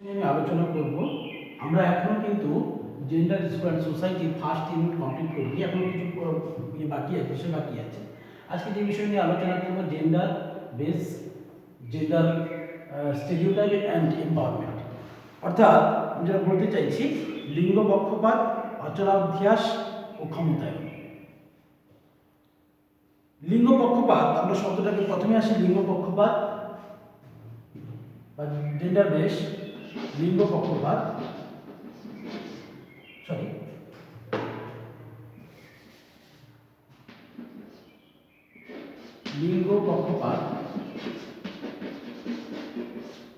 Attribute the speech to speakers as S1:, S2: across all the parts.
S1: আমি আলোচনা করব। আমরা এখনো কিন্তু জেন্ডার স্টুডেন্ট সোসাইটির ফার্স্ট ইউনিট কমপ্লিট করিনি, এখন কিছু বাকি আছে, বিষয় বাকি আছে। আজকে যে বিষয় নিয়ে আলোচনা করব gender base, gender stereotype and empowerment, অর্থাৎ আমি যেটা বলতে চাইছি লিঙ্গ পক্ষপাত, অচলাভ্যাস ও ক্ষমতায়ন। লিঙ্গ পক্ষপাত, আমরা শব্দটাকে প্রথমে আসি লিঙ্গ পক্ষপাত বা জেন্ডার বেস, লিঙ্গ পক্ষপাত লিঙ্গ পক্ষপাত।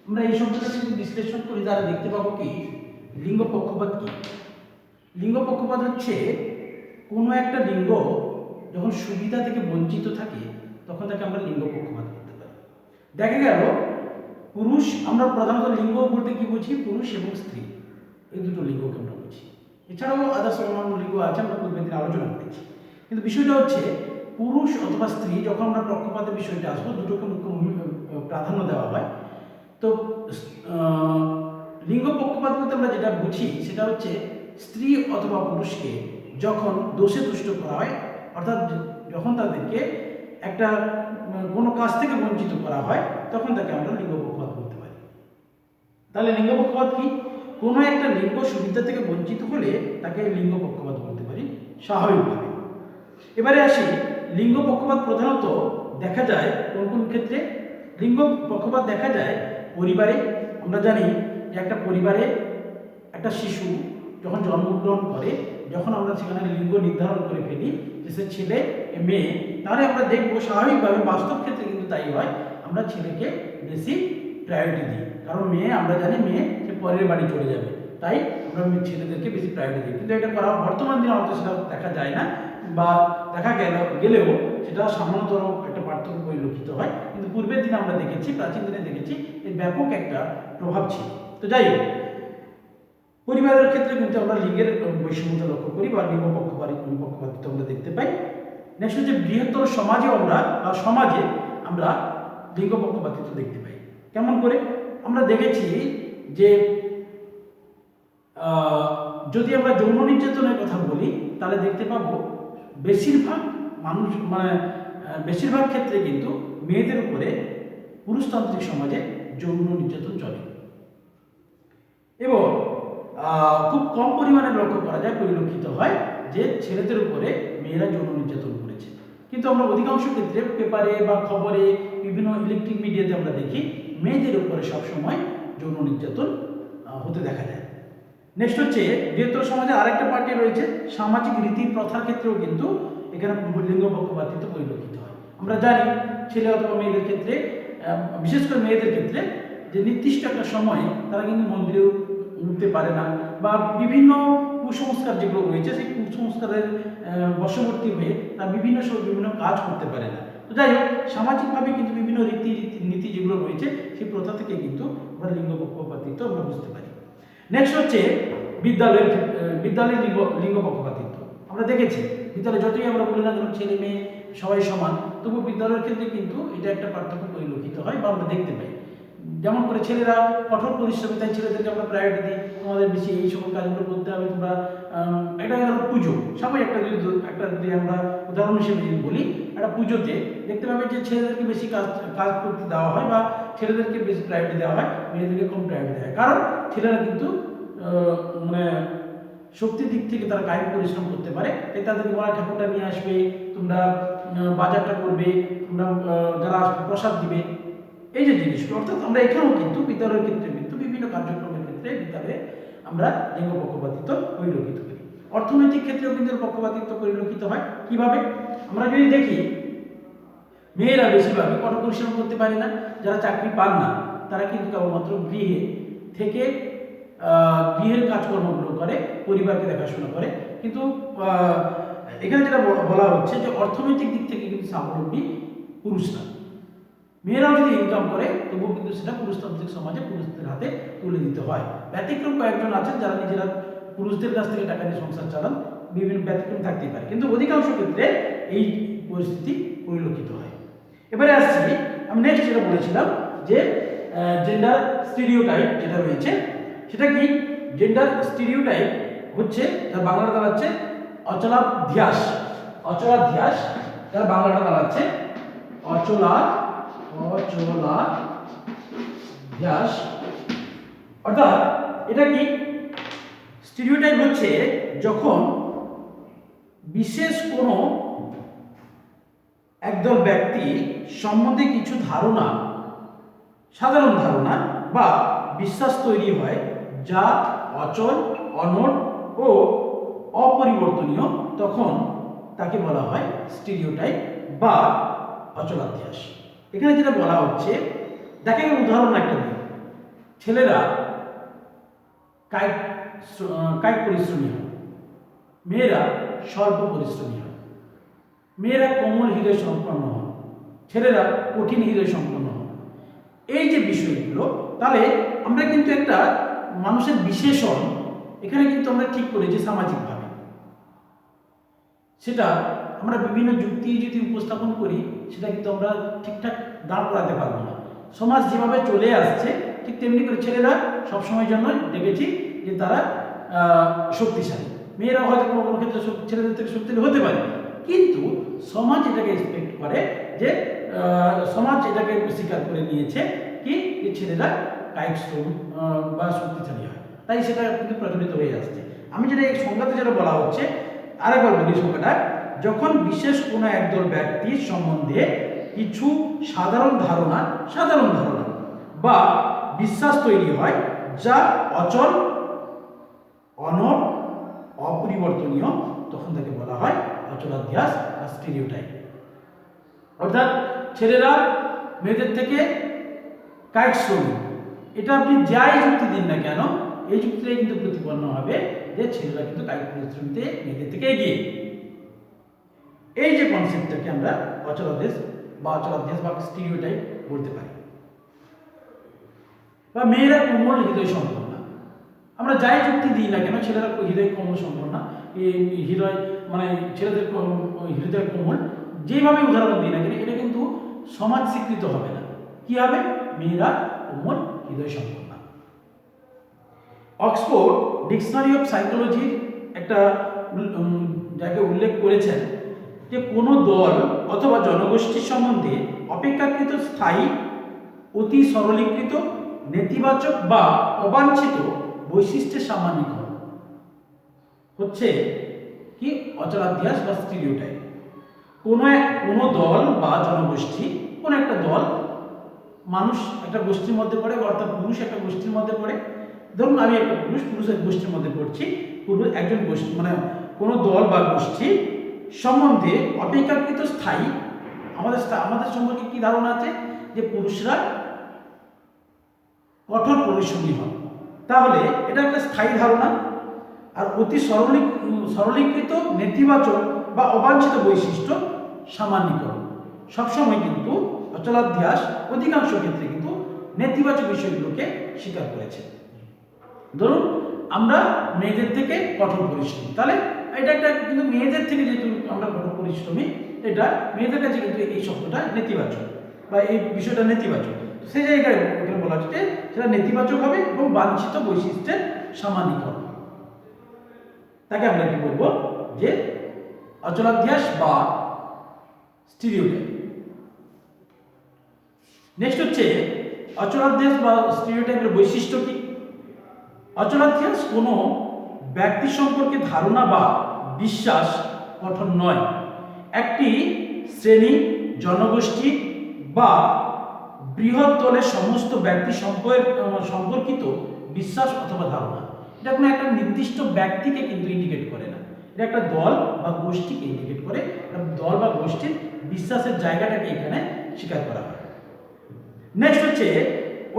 S1: আমরা এই শব্দটা যদি বিশ্লেষণ করি তাহলে দেখতে পাবো কি লিঙ্গ পক্ষপাত কি। লিঙ্গ পক্ষপাত হচ্ছে কোনো একটা লিঙ্গ যখন সুবিধা থেকে বঞ্চিত থাকে তখন তাকে আমরা লিঙ্গ পক্ষপাত করতে পারি। দেখা গেল পুরুষ, আমরা প্রধানত লিঙ্গ বলতে কি বুঝি, পুরুষ এবং স্ত্রী, এই দুটো লিঙ্গকে আমরা বুঝি। এছাড়াও আদার্স অন্যান্য লিঙ্গ আছে, আমরা পূর্বের দিন আলোচনা করেছি। কিন্তু বিষয়টা হচ্ছে পুরুষ অথবা স্ত্রী, যখন আমরা পক্ষপাতের বিষয়টা আসবো, দুটোকে মুখ্য প্রাধান্য দেওয়া হয়। তো লিঙ্গ পক্ষপাত বলতে আমরা যেটা বুঝি সেটা হচ্ছে স্ত্রী অথবা পুরুষকে যখন দোষে দুষ্ট করা হয়, অর্থাৎ যখন তাদেরকে একটা কোনো কাজ থেকে বঞ্চিত করা হয়, তখন তাকে আমরা লিঙ্গ পক্ষপাত করতে পারি। তাহলে লিঙ্গ পক্ষপাত কি? কোনো একটা লিঙ্গ সুবিধা থেকে বঞ্চিত হলে তাকে লিঙ্গ পক্ষপাত বলতে পারি স্বাভাবিকভাবে। এবারে আসি, লিঙ্গ পক্ষপাত প্রধানত দেখা যায় কোন কোন ক্ষেত্রে? লিঙ্গ পক্ষপাত দেখা যায় পরিবারে। আমরা জানি যে একটা পরিবারে একটা শিশু যখন জন্মগ্রহণ করে, যখন আমরা সেখানে লিঙ্গ নির্ধারণ করে ফেলি যে সে ছেলে মেয়ে, তাহলে আমরা দেখবো স্বাভাবিকভাবে, বাস্তব ক্ষেত্রে কিন্তু তাই হয়, আমরা ছেলেকে বেশি প্রায়োরিটি দিই। কারণ মেয়ে, আমরা জানি মেয়ে সে পরের বাড়ি চলে যাবে, তাই আমরা ছেলেদেরকে বেশি প্রায়োরিটি দিই। কিন্তু এটা করা বর্তমান দিনে অত সেটা দেখা যায় না, বা দেখা গেলেও সেটা সামান্যতর একটা পার্থক্য পরিলক্ষিত হয়। কিন্তু পূর্বের দিনে আমরা দেখেছি, প্রাচীন দিনে দেখেছি এর ব্যাপক একটা প্রভাব ছিল। তো যাই হোক, পরিবারের ক্ষেত্রে কিন্তু আমরা লিঙ্গের বৈষম্যতা লক্ষ্য করি বা লিঙ্গ পক্ষপাতিত্ব আমরা দেখতে পাই। নেক্সট হচ্ছে বৃহত্তর সমাজে আমরা লিঙ্গ পক্ষপাতিত্ব দেখতে পাই। কেমন করে? আমরা দেখেছি যে যদি আমরা যৌন নির্যাতনের কথা বলি তাহলে দেখতে পাবো বেশিরভাগ বেশিরভাগ ক্ষেত্রে কিন্তু মেয়েদের উপরে পুরুষতান্ত্রিক সমাজে যৌন নির্যাতন চলে, এবং খুব কম পরিমাণে লক্ষ্য করা যায়, পরিলক্ষিত হয় যে ছেলেদের উপরে মেয়েরা যৌন নির্যাতন করেছে। কিন্তু আমরা অধিকাংশ ক্ষেত্রে পেপারে বা খবরে, বিভিন্ন ইলেকট্রিক মিডিয়াতে আমরা দেখি মেয়েদের উপরে সবসময় যৌন নির্যাতন হতে দেখা যায়। নেক্সট হচ্ছে বৃহত্তর সমাজে আরেকটা পার্টি রয়েছে, সামাজিক রীতি প্রথার ক্ষেত্রেও কিন্তু এখানে লিঙ্গ পক্ষপাতিত্ব পরিলক্ষিত হয়। আমরা জানি ছেলে অথবা মেয়েদের ক্ষেত্রে, বিশেষ করে মেয়েদের ক্ষেত্রে, যে নির্দিষ্ট একটা সময়ে তারা কিন্তু মন্দিরেও উঠতে পারে না, বা বিভিন্ন কুসংস্কার যেগুলো রয়েছে সেই কুসংস্কারের বশবর্তী হয়ে তারা বিভিন্ন কাজ করতে পারে না। তো যাই হোক, সামাজিকভাবে কিন্তু বিভিন্ন নীতি যেগুলো রয়েছে সেই প্রথা থেকে কিন্তু আমরা লিঙ্গ পক্ষপাতিত্ব আমরা বুঝতে পারি। নেক্সট হচ্ছে বিদ্যালয়ের লিঙ্গ পক্ষপাতিত্ব। আমরা দেখেছি বিদ্যালয়ে যতই আমরা বলি না কেন ছেলে মেয়ে সবাই সমান, তবু বিদ্যালয়ের ক্ষেত্রে কিন্তু এটা একটা পার্থক্য পরিলক্ষিত হয় বা আমরা দেখতে পাই। যেমন করে ছেলেরা কঠোর পরিশ্রমী, তাই ছেলেদেরকে আমরা প্রায়োরিটি দিই, তোমাদের বেশি এই সকল কাজগুলো করতে হবে, তোমরা এটা পুজো, সবাই একটা যদি আমরা উদাহরণ হিসেবে যদি বলি, একটা পুজোতে দেখতে পাবে যে ছেলেদেরকে বেশি কাজ করতে দেওয়া হয়, বা ছেলেদেরকে বেশি প্রায়োরিটি দেওয়া হয়, মেয়েদেরকে কম প্রায়োরিটি দেওয়া হয়। কারণ ছেলেরা কিন্তু শক্তির দিক থেকে তারা কায়িক পরিশ্রম করতে পারে, তাই তাদেরকে বলা ঠাকুরটা নিয়ে আসবে, তোমরা বাজারটা করবে, তোমরা যারা প্রসাদ দিবে, এই যে জিনিসগুলো। অর্থাৎ আমরা এখানেও কিন্তু বিদ্যালয়ের ক্ষেত্রে কিন্তু বিভিন্ন কার্যক্রমের ক্ষেত্রে বিদ্যালয়ে আমরা লিঙ্গ পক্ষপাতিত্ব পরিলক্ষিত করি। অর্থনৈতিক ক্ষেত্রেও কিন্তু পক্ষপাতিত্ব পরিলক্ষিত হয়। কিভাবে? আমরা যদি দেখি মেয়েরা বেশিরভাগই কঠোর পরিশ্রম করতে পারে না, যারা চাকরি পান না তারা কিন্তু কেবলমাত্র গৃহে থেকে গৃহের কাজকর্মগুলো করে, পরিবারকে দেখাশোনা করে। কিন্তু এখানে যেটা বলা হচ্ছে যে অর্থনৈতিক দিক থেকে কিন্তু স্বাবলম্বী পুরুষরা, মেয়েরাও যদি ইনকাম করে তবুও কিন্তু সেটা পুরুষতান্ত্রিক সমাজে পুরুষদের হাতে তুলে দিতে হয়। ব্যতিক্রম কয়েকজন আছেন যারা নিজেরা পুরুষদের কাছ থেকে টাকা দিয়ে সংসার চালান, বিভিন্ন ব্যতিক্রম থাকতেই পারে, কিন্তু অধিকাংশ ক্ষেত্রে এই পরিস্থিতি পরিলক্ষিত হয়। এবারে আসছি, আমি নেক্সট যেটা বলেছিলাম যে জেন্ডার স্টিরিওটাইপ যেটা রয়েছে সেটা কি? জেন্ডার স্টিরিওটাইপ হচ্ছে তার বাংলাটা দাঁড়াচ্ছে অচলাধ্যাস। অচলাধ্যাস তার বাংলাটা দাঁড়াচ্ছে অচলাধ্যাস। অর্থাৎ এটা কি? স্টিরিওটাইপ হচ্ছে যখন বিশেষ কোনো একদল ব্যক্তি সম্বন্ধে কিছু ধারণা, সাধারণ ধারণা বা বিশ্বাস তৈরি হয় যা অচল, অনড় ও অপরিবর্তনীয়, তখন তাকে বলা হয় স্টিরিওটাইপ বা অচলাধ্যাস। এখানে যেটা বলা হচ্ছে, দেখেন উদাহরণ একটা দিই। ছেলেরা কায়িক পরিশ্রমী হয়, মেয়েরা স্বল্প পরিশ্রমী হয়। মেয়েরা কোমল হৃদয় সম্পন্ন হয়, ছেলেরা কঠিন হৃদয় সম্পন্ন হয়। এই যে বিষয়গুলো, তাহলে আমরা কিন্তু একটা মানুষের বিশেষণ এখানে কিন্তু আমরা ঠিক করেছি সামাজিকভাবে। সেটা আমরা বিভিন্ন যুক্তি যদি উপস্থাপন করি, সেটা কিন্তু আমরা ঠিকঠাক দাঁড় করাতে পারবো না। সমাজ যেভাবে চলে আসছে ঠিক তেমনি করে ছেলেরা সবসময়ের জন্য দেখেছি যে তারা শক্তিশালী, মেয়েরা হয়তো কোনো কোনো ক্ষেত্রে ছেলেদের থেকে শক্তিশালী হতে পারে, কিন্তু সমাজ এটাকে এক্সপেক্ট করে যে সমাজ এটাকে স্বীকার করে নিয়েছে কি যে ছেলেরা কায়িক শ্রম বা শক্তিশালী হয়, তাই সেটা কিন্তু প্রচলিত হয়ে আসছে। আমি যেটা এই সংজ্ঞাতে যেটা বলা হচ্ছে, আরেকবার বলি সংজ্ঞাটা, যখন বিশেষ কোনো একদল ব্যক্তির সম্বন্ধে কিছু সাধারণ ধারণা বা বিশ্বাস তৈরি হয় যা অচল, অনড়, অপরিবর্তনীয়, তখন তাকে বলা হয় অচলাধ্যাস বা স্টিরিওটাইপ। অর্থাৎ ছেলেরা মেয়েদের থেকে কায়িক শ্রমিক, এটা আপনি যাই যুক্তি দিন না কেন, এই যুক্তিটাই কিন্তু প্রতিপন্ন হবে যে ছেলেরা কিন্তু কায়িক পরিশ্রমীতে মেয়েদের থেকে এগিয়ে। এই যে কনসেপ্টটাকে আমরা অচলাধ্যাস বা স্টিরিওটাইপ বলতে পারি। বা মেয়েরা কোমল হৃদয় সম্পন্ন, আমরা যাই যুক্তি দিই না কেন, ছেলেরা হৃদয় কোমল সম্পন্ন, হৃদয় মানে ছেলেদের হৃদয় কোমল, যেভাবে উদাহরণ দিই না কেন, এটা কিন্তু সমাজ স্বীকৃত হবে না। কি হবে? মেয়েরা কোমল হৃদয় সম্পন্ন। অক্সফোর্ড ডিকশনারি অফ সাইকোলজির একটা যাকে উল্লেখ করেছেন যে কোনো দল অথবা জনগোষ্ঠীর সম্বন্ধে অপেক্ষাকৃত স্থায়ী, অতি সরলীকৃত, নেতিবাচক বা অবাঞ্ছিত বৈশিষ্ট্যের সামান্যীকরণ হচ্ছে কি অচলাধ্যাস বা স্টিরিওটাইপ। কোনো দল বা জনগোষ্ঠী, কোনো একটা দল, মানুষ একটা গোষ্ঠীর মধ্যে পড়ে, অর্থাৎ পুরুষ একটা গোষ্ঠীর মধ্যে পড়ে। ধরুন আমি একটা পুরুষের গোষ্ঠীর মধ্যে পড়ছি, একজন গোষ্ঠী মানে কোনো দল বা গোষ্ঠী সম্বন্ধে অপেক্ষাকৃত স্থায়ী, আমাদের সম্পর্কে কি ধারণা আছে যে পুরুষরা কঠোর পরিশ্রমী হয়, তাহলে এটা একটা স্থায়ী ধারণা। আর অতি সরলীকৃত, নেতিবাচক বা অবাঞ্ছিত বৈশিষ্ট্য সামান্যীকরণ। সবসময় কিন্তু অচলাধ্যাস অধিকাংশ ক্ষেত্রে কিন্তু নেতিবাচক বিষয়গুলোকে স্বীকার করেছে। ধরুন আমরা মেয়েদের থেকে কঠোর পরিশ্রমী, তাহলে এটা একটা কিন্তু মেয়েদের থেকে যেহেতু আমরা কঠোর পরিশ্রমী, এটা মেয়েদের কাছে কিন্তু এই শব্দটা নেতিবাচক বা এই বিষয়টা নেতিবাচক। সেই জায়গায় ওখানে বলা হচ্ছে সেটা নেতিবাচক হবে এবং বাঞ্ছিত বৈশিষ্ট্যের সামান্যীকরণ। তাকে আমরা কি বলবো যে অচলাধ্যাস বা স্টিরিওটাইপ। নেক্সট হচ্ছে অচলাধ্যাস বা স্টিরিওটাইপের বৈশিষ্ট্য কি? অচলাধ্যাস কোনো ব্যক্তি সম্পর্কে ধারণা বা বিশ্বাস গঠন নয়, একটি শ্রেণী, জনগোষ্ঠী বা বৃহৎ দলের সমস্ত ব্যক্তি সম্পর্কিত বিশ্বাস অথবা ধারণা। এটা কোনো একটা নির্দিষ্ট ব্যক্তিকে কিন্তু ইন্ডিকেট করে না, এটা একটা দল বা গোষ্ঠীকে ইন্ডিকেট করে। দল বা গোষ্ঠীর বিশ্বাসের জায়গাটাকে এখানে স্বীকার করা হয়। নেক্সট হচ্ছে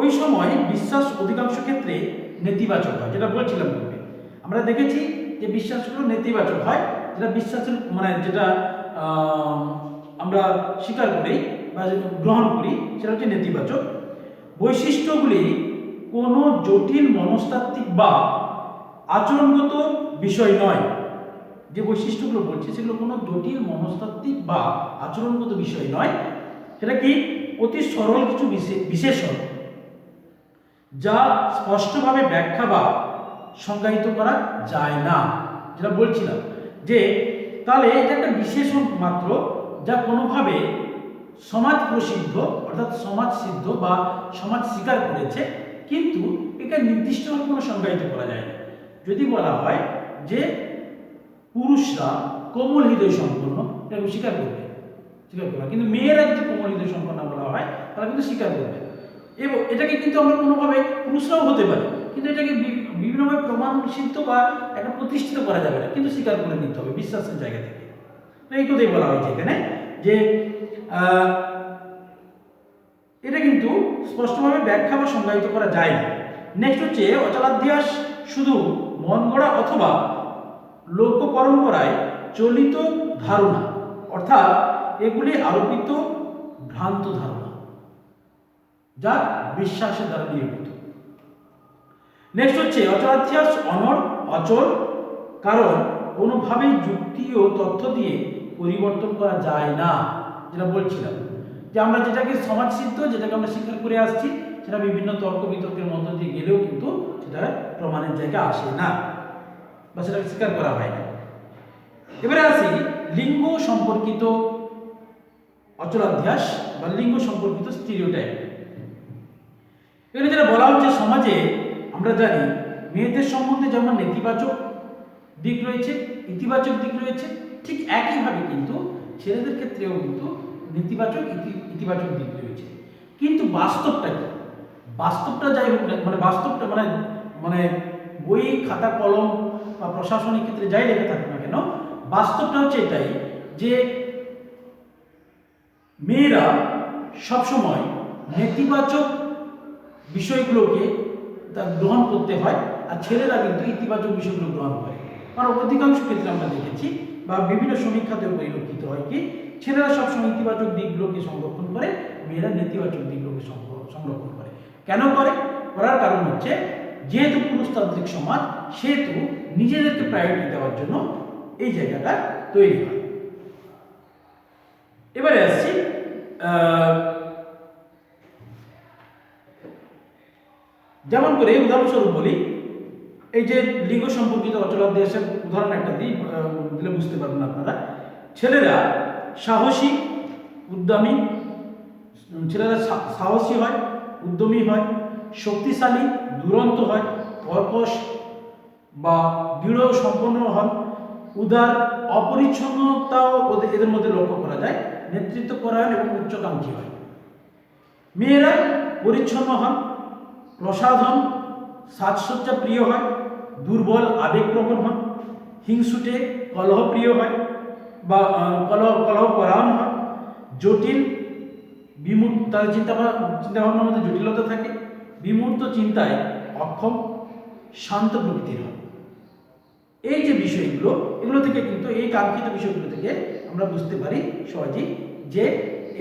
S1: ওই সময় বিশ্বাস অধিকাংশ ক্ষেত্রে নেতিবাচক হয়, যেটা বলছিলাম পূর্বে। আমরা দেখেছি যে বিশ্বাসগুলো নেতিবাচক হয়, যেটা বিশ্বাসের মানে যেটা আমরা স্বীকার করি বা গ্রহণ করি সেটা হচ্ছে নেতিবাচক। বৈশিষ্ট্যগুলি কোনো জটিল মনস্তাত্ত্বিক বা আচরণগত বিষয় নয়। যে বৈশিষ্ট্যগুলো বলছি সেগুলো কোনো জটিল মনস্তাত্ত্বিক বা আচরণগত বিষয় নয়, সেটা কি অতি সরল কিছু বিশেষণ যা স্পষ্টভাবে ব্যাখ্যা বা সংজ্ঞায়িত করা যায় না। যেটা বলছিলাম যে তাহলে এটা একটা বিশেষণ মাত্র, যা কোনোভাবে সমাজ প্রসিদ্ধ অর্থাৎ সমাজ সিদ্ধ বা সমাজ স্বীকার করেছে, কিন্তু এটা নির্দিষ্টভাবে কোনো সংজ্ঞায়িত করা যায় না। যদি বলা হয় যে পুরুষরা কোমল হৃদয় সম্পন্ন, এটা স্বীকার করবে, কিন্তু মেয়েরা যদি কোমল হৃদয় সম্পন্ন বলা হয় তারা কিন্তু স্বীকার করবে। এবং এটাকে কিন্তু আমরা কোনোভাবে পুরুষরাও হতে পারে, কিন্তু এটাকে বিভিন্নভাবে প্রমাণ সিদ্ধ বা একটা প্রতিষ্ঠিত করা যাবে না, কিন্তু স্বীকার করে নিতে হবে বিশ্বাসের জায়গা থেকে। তো এই কথাই বলা হয়েছে এখানে যে এটা কিন্তু স্পষ্টভাবে ব্যাখ্যা বা সংজ্ঞায়িত করা যায় না। নেক্সট হচ্ছে অচলাধ্যাস শুধু মন গড়া অথবা লোক পরম্পরায় চলিত ধারণা, অর্থাৎ এগুলি আরোপিত ভ্রান্ত ধারণা যা বিশ্বাসের দ্বারা নির্মিত। নেক্সট হচ্ছে অচলাধ্যাস অনড় অচল, কারণ কোনোভাবেই যুক্তি ও তথ্য দিয়ে পরিবর্তন করা যায় না। যেটা বলছিলাম যে আমরা যেটাকে সমাজসিদ্ধ, যেটাকে আমরা স্বীকার করে আসছি, সেটা বিভিন্ন তর্ক বিতর্কের মধ্য দিয়ে গেলেও কিন্তু সেটা প্রমাণের জায়গা আসে না বা সেটাকে স্বীকার করা হয় না। এবারে আসি লিঙ্গ সম্পর্কিত অচলাধ্যাস বা লিঙ্গ সম্পর্কিত স্টিরিওটাইপ। এখানে যেটা বলা হচ্ছে, সমাজে আমরা জানি মেয়েদের সম্বন্ধে যেমন নেতিবাচক দিক রয়েছে, ইতিবাচক দিক রয়েছে, ঠিক একইভাবে কিন্তু ছেলেদের ক্ষেত্রেও কিন্তু নেতিবাচক ইতিবাচক দিক রয়েছে। কিন্তু বাস্তবটা কি? বাস্তবটা যাই হোক না, মানে বাস্তবটা মানে বই খাতা কলম বা প্রশাসনিক ক্ষেত্রে যাই লেগে থাকুক না কেন, বাস্তবটা হচ্ছে এটাই যে মেয়েরা সবসময় নেতিবাচক বিষয়গুলোকে তা গ্রহণ করতে হয়, আর ছেলেরা কিন্তু ইতিবাচক বিষয়গুলো গ্রহণ করে। কারণ অধিকাংশ ক্ষেত্রে আমরা দেখেছি বা বিভিন্ন সমীক্ষাতেও পরিলক্ষিত হয় কি ছেলেরা সবসময় ইতিবাচক দিকগুলোকে সংরক্ষণ করে, মেয়েরা নেতিবাচক দিকগুলোকে সংরক্ষণ করে। কেন করে? করার কারণ হচ্ছে যেহেতু পুরুষতান্ত্রিক সমাজ, সেহেতু নিজেদেরকে প্রায়োরিটি দেওয়ার জন্য এই জায়গাটা তৈরি হয়। এবারে আসছি যেমন করে উদাহরণস্বরূপ বলি, এই যে লিঙ্গ সম্পর্কিত অচলাধ্যাসের উদাহরণ একটা দিই, দিলে বুঝতে পারবেন আপনারা। ছেলেরা সাহসী উদ্যমী, ছেলেরা সাহসী হয়, উদ্যমী হয়, শক্তিশালী দুরন্ত হয়, কর্কশ বা দৃঢ় সম্পন্ন হন, উদার, অপরিচ্ছন্নতাও এদের মধ্যে লক্ষ্য করা যায়, নেতৃত্ব পরায়ণ এবং উচ্চাকাঙ্ক্ষী হয়। মেয়েরা পরিচ্ছন্ন হন, প্রসাদ হন, সাজসজ্জা প্রিয় হয়, দুর্বল আবেগপ্রবণ হন, হিংসুটে কলহপ্রিয় হয় বা কলহপরায়ণ হয়, জটিল তাদের চিন্তাভাবনার মধ্যে জটিলতা থাকে, বিমূর্ত চিন্তায় অক্ষম, শান্ত প্রকৃতির হয়। এই যে বিষয়গুলো, এগুলো থেকে কিন্তু এই কাঙ্ক্ষিত বিষয়গুলো থেকে আমরা বুঝতে পারি সহজেই যে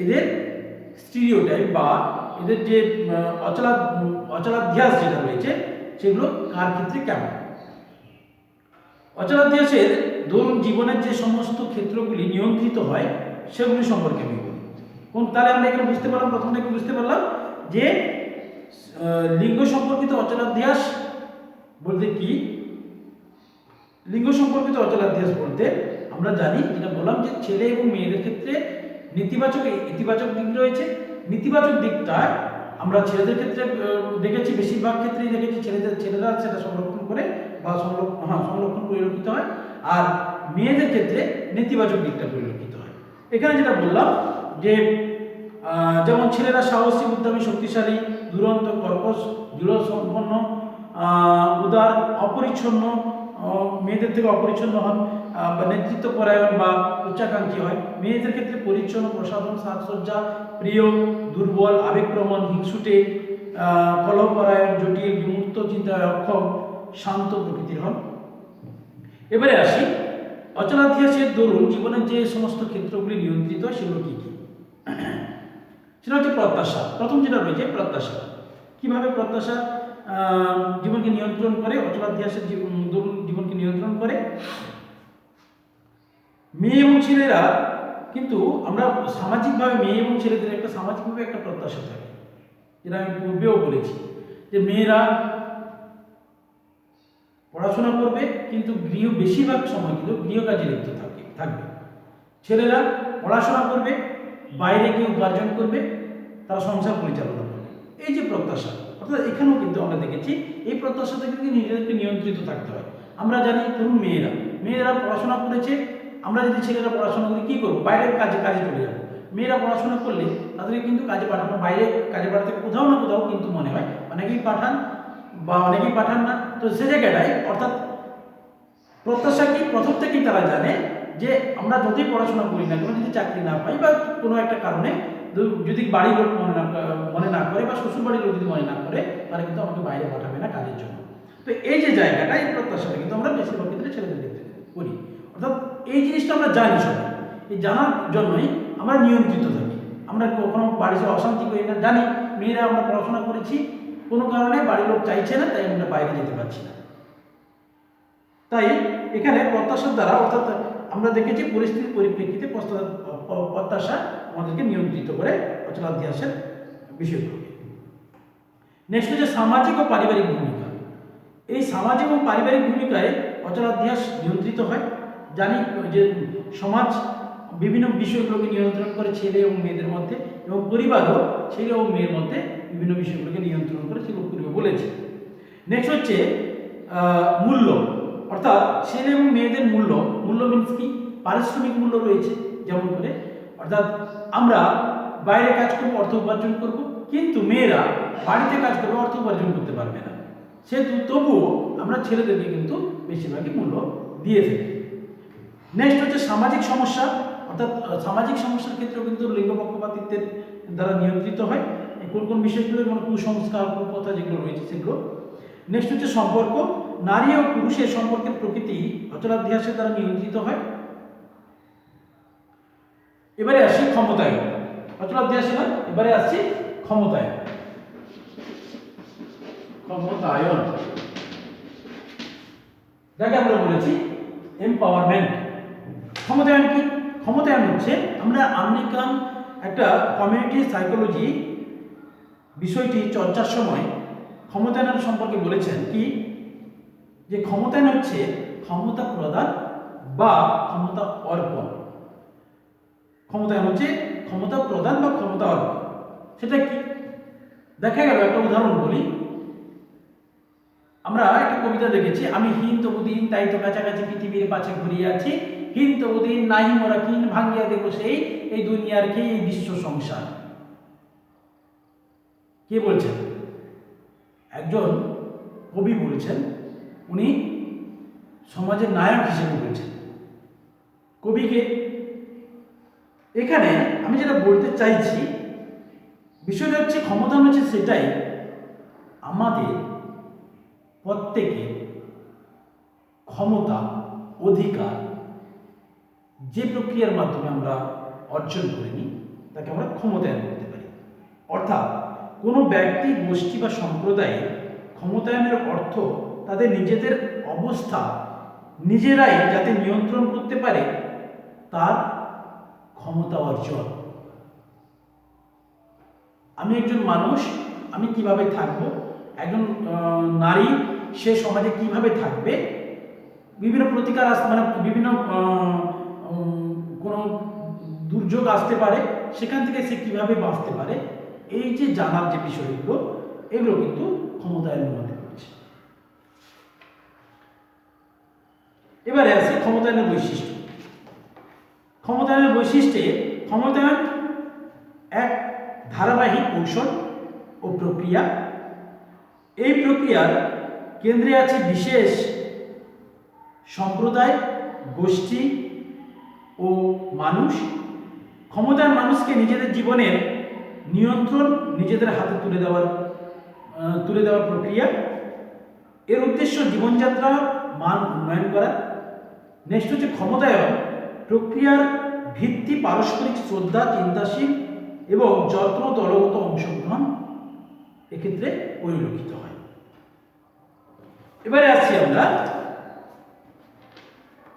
S1: এদের স্টিরিওটাইপ বা এদের যে অচলাধ্যাস যেটা রয়েছে সেগুলো কার ক্ষেত্রে কেমন। অচলাধ্যাসের ধরুন জীবনের যে সমস্ত ক্ষেত্রগুলি নিয়ন্ত্রিত হয় সেগুলি সম্পর্কে আমি বলি। তাহলে আমরা এখানে বুঝতে পারলাম, প্রথমে কি বুঝতে পারলাম যে লিঙ্গ সম্পর্কিত অচলাধ্যাস বলতে কি। লিঙ্গ সম্পর্কিত অচলাধ্যাস বলতে আমরা জানি, যেটা বললাম যে ছেলে এবং মেয়েদের ক্ষেত্রে নেতিবাচক ইতিবাচক দিক রয়েছে। নেতিবাচক দিকটা আমরা ছেলেদের ক্ষেত্রে দেখেছি, বেশিরভাগ ক্ষেত্রেই দেখেছি ছেলেরা সেটা সংরক্ষণ করে বা সংরক্ষণ পরিলক্ষিত হয়, আর মেয়েদের ক্ষেত্রে নেতিবাচক দিকটা পরিলক্ষিত হয়। এখানে যেটা বললাম যে যেমন ছেলেরা সাহসী উদ্যমী শক্তিশালী দুরন্ত কর্কশ দৃঢ় সম্পন্ন উদার অপরিচ্ছন্ন, মেয়েদের থেকে অপরিচ্ছন্ন হন বা নেতৃত্ব পরায়ণ বা উচ্চাকাঙ্ক্ষী হয়। মেয়েদের ক্ষেত্রে পরিচ্ছন্ন প্রসাধন সাজসজ্জা প্রিয়, দুর্বল আবেগপ্রবণ হিংসুটে কলহপরায়ণ জটিল বিমূর্ত চিন্তায় অক্ষম, শান্ত প্রকৃতির হন। এবারে আসি অচলাধ্যাসের দরুন জীবনের যে সমস্ত ক্ষেত্রগুলি নিয়ন্ত্রিত হয় সেগুলো কি কি। সেটা হচ্ছে প্রত্যাশা। প্রথম যেটা রয়েছে প্রত্যাশা। কিভাবে প্রত্যাশা জীবনকে নিয়ন্ত্রণ করে, অচলাধ্যাসের দরুন জীবনকে নিয়ন্ত্রণ করে। মেয়ে এবং ছেলেরা কিন্তু আমরা সামাজিকভাবে মেয়ে এবং ছেলেদের একটা সামাজিকভাবে একটা প্রত্যাশা থাকে, যেটা আমি পূর্বেও বলেছি যে মেয়েরা পড়াশোনা করবে কিন্তু বেশিরভাগ সময় কিন্তু গৃহকাজে লিপ্ত থাকবে। ছেলেরা পড়াশোনা করবে, বাইরে গিয়ে উপার্জন করবে, তারা সংসার পরিচালনা করবে। এই যে প্রত্যাশা, অর্থাৎ এখানেও কিন্তু আমরা দেখেছি এই প্রত্যাশা থেকে কিন্তু নিজেদেরকে নিয়ন্ত্রিত থাকতে হয়। আমরা জানি ধরুন মেয়েরা পড়াশোনা করেছে, আমরা যদি ছেলেরা পড়াশোনা করি কী করবো, বাইরের কাজে চলে যাবো। মেয়েরা পড়াশোনা করলে তাদেরকে কিন্তু কাজে পাঠানো, বাইরে কাজে পাঠাতে কোথাও না কোথাও কিন্তু মনে হয় অনেকেই পাঠান বা অনেকেই পাঠান না। তো সে জায়গাটায় অর্থাৎ প্রত্যাশা কি, প্রথম থেকেই তারা জানে যে আমরা যতই পড়াশোনা করি না কেন, যদি চাকরি না পাই বা কোনো একটা কারণে যদি বাড়ির লোক মনে না করে বা শ্বশুর বাড়ির লোক যদি মনে না করে, তারা কিন্তু আমাকে বাইরে পাঠাবে না কাজের জন্য। তো এই যে জায়গাটা, এই প্রত্যাশাটা কিন্তু আমরা বেশিরভাগ ক্ষেত্রে ছেলেদের ক্ষেত্রে করি। অর্থাৎ এই জিনিসটা আমরা জানি সবাই, এই জানার জন্যই আমরা নিয়ন্ত্রিত থাকি। আমরা কখনো বাড়িতে অশান্তি করি না, জানি মেয়েরা আমরা পড়াশোনা করেছি, কোনো কারণে বাড়ির লোক চাইছে না, তাই আমরা বাইরে যেতে পারছি না। তাই এখানে প্রত্যাশার দ্বারা, অর্থাৎ আমরা দেখেছি পরিস্থিতির পরিপ্রেক্ষিতে প্রত্যাশা আমাদেরকে নিয়ন্ত্রিত করে অচলাধ্যাসের বিষয়গুলোকে। নেক্সট হচ্ছে সামাজিক ও পারিবারিক ভূমিকা। এই সামাজিক ও পারিবারিক ভূমিকায় অচলাধ্যাস নিয়ন্ত্রিত হয়। জানি যে সমাজ বিভিন্ন বিষয়গুলোকে নিয়ন্ত্রণ করে ছেলে এবং মেয়েদের মধ্যে, এবং পরিবারও ছেলে ও মেয়ের মধ্যে বিভিন্ন বিষয়গুলোকে নিয়ন্ত্রণ করে, সেগুলো পূর্বে বলেছে। নেক্সট হচ্ছে মূল্য, অর্থাৎ ছেলে এবং মেয়েদের মূল্য মিনস কি, পারিশ্রমিক মূল্য রয়েছে। যেমন করে অর্থাৎ আমরা বাইরে কাজ করবো, অর্থ উপার্জন করব, কিন্তু মেয়েরা বাড়িতে কাজ করবে, অর্থ উপার্জন করতে পারবে না। সেহেতু তবুও আমরা ছেলেদেরকে কিন্তু বেশিরভাগই মূল্য দিয়ে থাকি। নেক্সট হচ্ছে সামাজিক সমস্যা, অর্থাৎ সামাজিক সমস্যার ক্ষেত্রেও কিন্তু লিঙ্গ পক্ষপাতিত্বের দ্বারা নিয়ন্ত্রিত হয়। কোন কোন বিষয়গুলো, যেমন কুসংস্কার, কুপ্রথা যেগুলো রয়েছে সেগুলো। নেক্সট হচ্ছে সম্পর্ক, নারী ও পুরুষের সম্পর্কের প্রকৃতি অচলাধ্যাসের দ্বারা নিয়ন্ত্রিত হয়। এবারে আসি ক্ষমতায়ন, অচলাধ্যাস না, এবারে আসছি ক্ষমতায়ন। যাকে আমরা বলেছি এম্পাওয়ারমেন্ট। ক্ষমতায়ন কি? ক্ষমতায়ন হচ্ছে, আমরা আমেরিকান একটা কমিউনিটি সাইকোলজি বিষয়টি চর্চার সময় ক্ষমতায়নের সম্পর্কে বলেছেন কি, যে ক্ষমতায়ন হচ্ছে ক্ষমতা প্রদান বা ক্ষমতা অর্পণ। ক্ষমতায়ন হচ্ছে ক্ষমতা প্রদান বা ক্ষমতা অর্পণ। সেটা কি? দেখা গেল, একটা উদাহরণ বলি। আমরা একটা কবিতা দেখেছি, আমি হীন তবু দিন, তাই তো কাছাকাছি পৃথিবীর পাশে ঘুরিয়ে আছি, হীন তবু দিন, নাহি মোরা কিন, ভাঙ্গিয়া দেব সেই এই দুনিয়ার কে, এই বিশ্ব সংসার। কে বলছেন? একজন কবি বলছেন, উনি সমাজের নায়ক হিসেবে বলছেন। কবিকে এখানে আমি যেটা বলতে চাইছি, বিষয়টা হচ্ছে ক্ষমতা হচ্ছে সেটাই, আমাদের প্রত্যেকের ক্ষমতা, অধিকার যে প্রক্রিয়ার মাধ্যমে আমরা অর্জন করে নিই, তাকে আমরা ক্ষমতায়ন করতে পারি। অর্থাৎ কোনো ব্যক্তি, গোষ্ঠী বা সম্প্রদায়ে ক্ষমতায়নের অর্থ তাদের নিজেদের অবস্থা নিজেরাই যাতে নিয়ন্ত্রণ করতে পারে, তার ক্ষমতা অর্জন। আমি একজন মানুষ, আমি কিভাবে থাকবো, একজন নারী সে সমাজে কিভাবে থাকবে, বিভিন্ন প্রতিকার মানে বিভিন্ন কোনো দুর্যোগ আসতে পারে, সেখান থেকে সে কিভাবে বাঁচতে পারে, এই যে জানার যে বিষয়গুলো, এগুলো কিন্তু ক্ষমতায়নের মধ্যে পড়ছে। এবারে আছে ক্ষমতায়নের বৈশিষ্ট্য। ক্ষমতায়নের বৈশিষ্ট্যে ক্ষমতায়ন এক ধারাবাহিক কৌশল ও প্রক্রিয়া। এই প্রক্রিয়ার কেন্দ্রে আছে বিশেষ সম্প্রদায়, গোষ্ঠী ও মানুষ। ক্ষমতায়ন মানুষকে নিজেদের জীবনের নিয়ন্ত্রণ নিজেদের হাতে তুলে দেওয়ার প্রক্রিয়া। এর উদ্দেশ্য জীবনযাত্রার মান উন্নয়ন করা। নেক্সট হচ্ছে ক্ষমতায়ন প্রক্রিয়ার ভিত্তি পারস্পরিক শ্রদ্ধা, চিন্তাশীল এবং যত্ন দলগত অংশগ্রহণ এক্ষেত্রে পরিলক্ষিত হয়। এবারে আসছি আমরা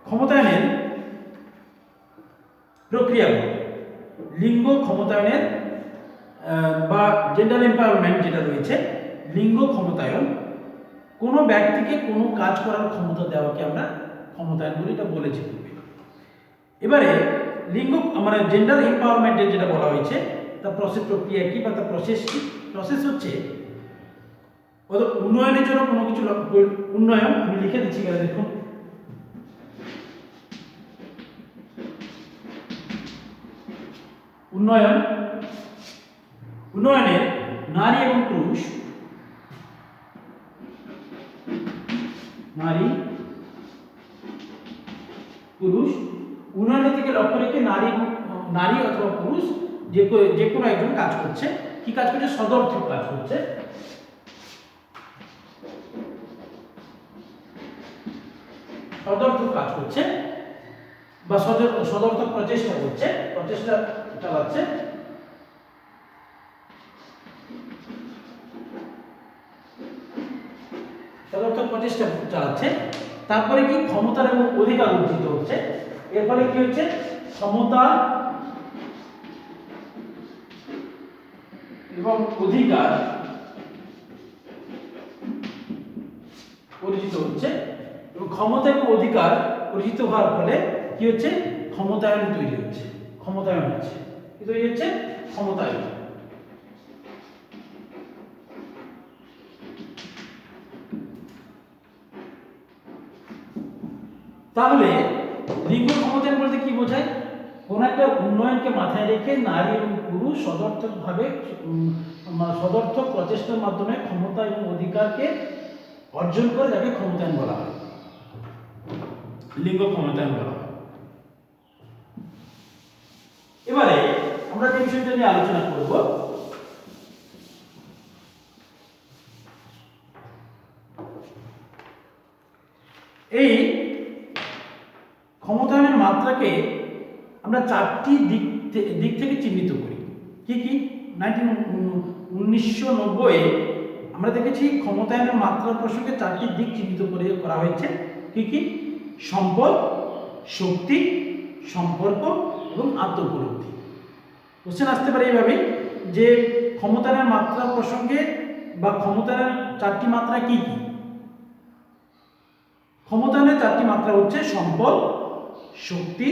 S1: ক্ষমতায়নের প্রক্রিয়াগুলো। লিঙ্গ ক্ষমতায়নের বা জেন্ডার এম্পাওয়ারমেন্ট যেটা রয়েছে, লিঙ্গ ক্ষমতায়ন। কোনো ব্যক্তিকে কোনো কাজ করার ক্ষমতা দেওয়াকে আমরা ক্ষমতায়ন বলি, এটা বলেছি পূর্বে। এবারে লিঙ্গ মানে জেন্ডার এম্পাওয়ারমেন্টের যেটা বলা হয়েছে তার প্রক্রিয়া কি বা তার প্রসেস কি? প্রসেস হচ্ছে উন্নয়নের জন্য কোনো কিছু উন্নয়ন, আমি লিখে দিচ্ছি এখানে দেখুন। উন্নয়নে নারী এবং পুরুষ উন্নয়নের দিকে লক্ষ্য রেখে নারী অথবা পুরুষ যে কোনো একজন কাজ করছে। কি কাজ করছে? সদর্থক কাজ করছে। বা সদর্থক প্রচেষ্টা চালাচ্ছে। তারপরে কি? ক্ষমতার এবং অধিকার অর্জিত হচ্ছে। এর ফলে কি হচ্ছে? ক্ষমতা এবং অধিকার অর্জিত হচ্ছে, এবং ক্ষমতা এবং অধিকার অর্জিত হওয়ার ফলে কি হচ্ছে? ক্ষমতায়ন তৈরি হচ্ছে। ক্ষমতায়ন। তাহলে লিঙ্গ ক্ষমতায়ন বলতে কি বোঝায়? কোন একটা উন্নয়নকে মাথায় রেখে নারী এবং পুরুষ সদর্থক প্রচেষ্টার মাধ্যমে ক্ষমতা এবং অধিকারকে অর্জন করে যাকে ক্ষমতায়ন বলা হয়, লিঙ্গ ক্ষমতায়ন বলা হয়। এবারে আমরা যে বিষয়টা নিয়ে আলোচনা করব, এই ক্ষমতায়নের মাত্রাকে আমরা চারটি দিক থেকে চিহ্নিত করি। কি কি? 1990 আমরা দেখেছি ক্ষমতায়নের মাত্রা প্রসঙ্গে চারটি দিক চিহ্নিত করা হয়েছে। কি কি? সম্পদ, শক্তি, সম্পর্ক এবং আত্ম-উপলব্ধি। কোশ্চেন আসতে পারে এইভাবে যে ক্ষমতায়নের মাত্রা প্রসঙ্গে বা ক্ষমতায়নের চারটি মাত্রা কি কি? ক্ষমতায়নের চারটি মাত্রা হচ্ছে সম্পদ, শক্তি,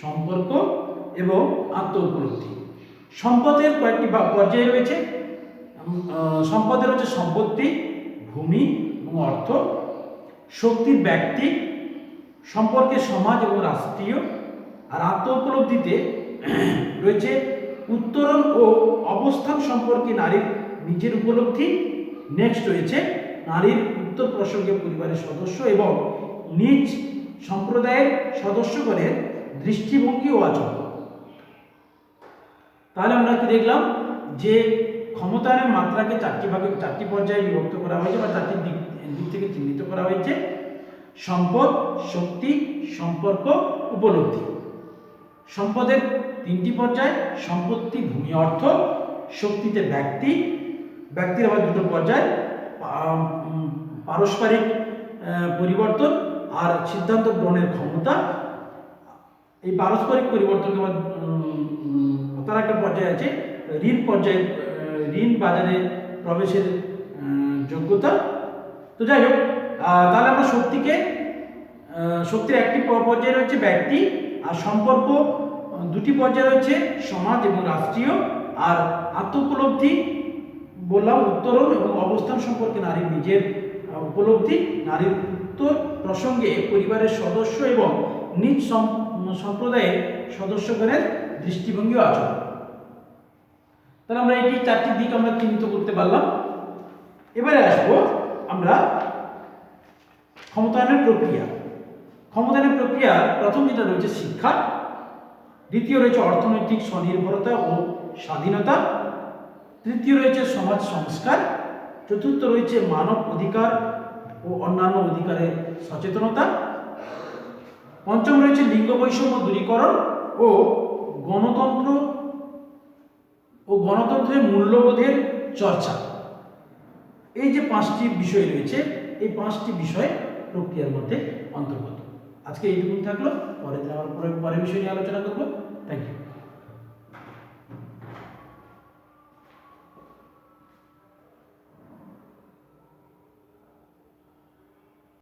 S1: সম্পর্ক এবং আত্ম-উপলব্ধি। সম্পদের কয়েকটি পর্যায় রয়েছে। সম্পদের হচ্ছে সম্পত্তি, ভূমি এবং অর্থ। শক্তির ব্যক্তি, সম্পর্কে সমাজ এবং রাষ্ট্রীয়। আর আত্ম-উপলব্ধিতে রয়েছে উত্তরণ ও অবস্থান সম্পর্কে নারীর নিজের উপলব্ধি। নেক্সট রয়েছে নারীর উত্তর প্রসঙ্গে পরিবারের সদস্য এবং নিজ সম্প্রদায়ের সদস্যগণের দৃষ্টিভঙ্গি ও আচরণ। তাহলে আমরা কি দেখলাম? যে ক্ষমতায়নের মাত্রাকে চারটি পর্যায়ে বিভক্ত করা হয়েছে বা চারটি দিক থেকে চিহ্নিত করা হয়েছে। সম্পদ, শক্তি, সম্পর্ক, উপলব্ধি। সম্পদের তিনটি পর্যায়: সম্পত্তি, ভূমি, অর্থ। শক্তিতে ব্যক্তির আবার দুটো পর্যায়: পারস্পরিক পরিবর্তন আর সিদ্ধান্ত গ্রহণের ক্ষমতা। এই পারস্পরিক পরিবর্তনকে আবার তার একটা পর্যায়ে আছে ঋণ বাজারে প্রবেশের যোগ্যতা। তো যাই হোক, তাহলে আমরা শক্তির একটি পর্যায়ে রয়েছে ব্যক্তি, আর সম্পর্ক দুটি পর্যায়ে রয়েছে সমাজ এবং রাষ্ট্রীয়। আর আত্ম-উপলব্ধি বললাম উত্তরণ এবং অবস্থান সম্পর্কে নারীর নিজের উপলব্ধি। নারীর উত্তর প্রসঙ্গে পরিবারের সদস্য এবং নিজ সম্প্রদায়ের সদস্যগণের দৃষ্টিভঙ্গি ও আচরণ। তাহলে আমরা এই চারটি দিক আমরা চিহ্নিত করতে পারলাম। এবারে আসবো আমরা ক্ষমতায়নের প্রক্রিয়া। প্রথম যেটা রয়েছে শিক্ষা, দ্বিতীয় রয়েছে অর্থনৈতিক স্বনির্ভরতা ও স্বাধীনতা, তৃতীয় রয়েছে সমাজ সংস্কার, চতুর্থ রয়েছে মানব অধিকার ও অন্যান্য অধিকারের সচেতনতা, পঞ্চম রয়েছে লিঙ্গ বৈষম্য দূরীকরণ ও গণতন্ত্রের মূল্যবোধের চর্চা। এই যে পাঁচটি বিষয় রয়েছে, এই পাঁচটি বিষয় প্রক্রিয়ার মধ্যে অন্তর্গত। আজকে এইটুকুই থাকলো। পরের দিন আবার পরের বিষয় নিয়ে আলোচনা করবো। Thank you.